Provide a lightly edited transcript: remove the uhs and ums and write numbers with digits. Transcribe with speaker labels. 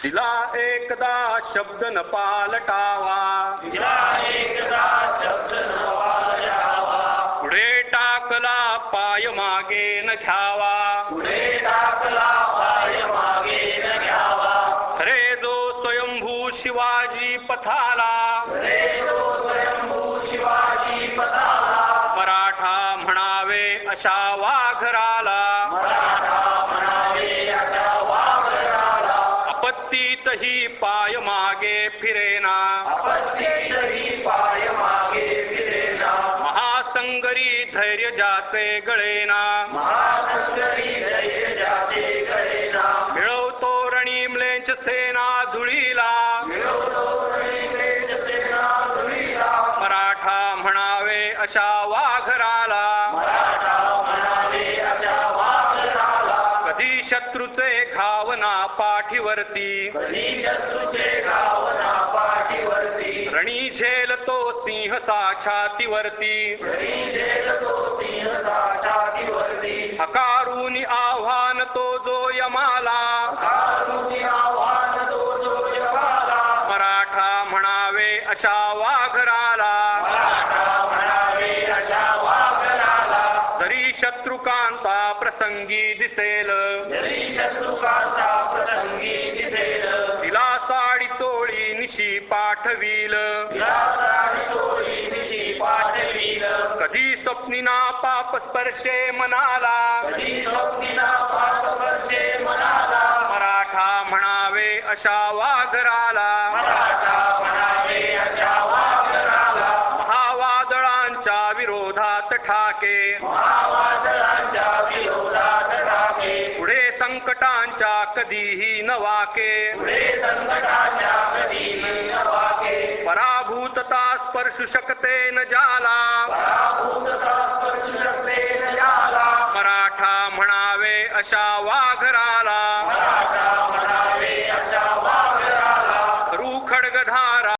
Speaker 1: दिला एकदा शब्द न पालटावा, पुढे टाकला पाय मागे न घ्यावा, खरे जो स्वयंभू शिवाजी पथाला, मराठा म्हणावे अशा वाघराला, आपत्तीतही पाय मागे फिरेना, महासंगरी धैर्य जाचे गळेना, मिळवतो रणिमलेंच सेना धुळीला, मराठा म्हणावे अशा वाघराला, कधी शत्रूचे घावना पाठीवरती, रणी झेलतो सिंह छातीवरती, हकारून आव्हान तो जो यमाला, मराठा म्हणावे अशा वाघराला, जरी शत्रुकांता प्रसंगी दिसेल, तिला साडी चोळी निशी पाठवील, कधी स्वप्निना पाप स्पर्शे मनाला, मराठा म्हणावे अशा वाघराला, महावादळांच्या विरोधात ठाके, पुढे संकटांच्या कधीही न वाके, पराभूतता स्पर्शू शकते न जाला, मराठा म्हणावे अशा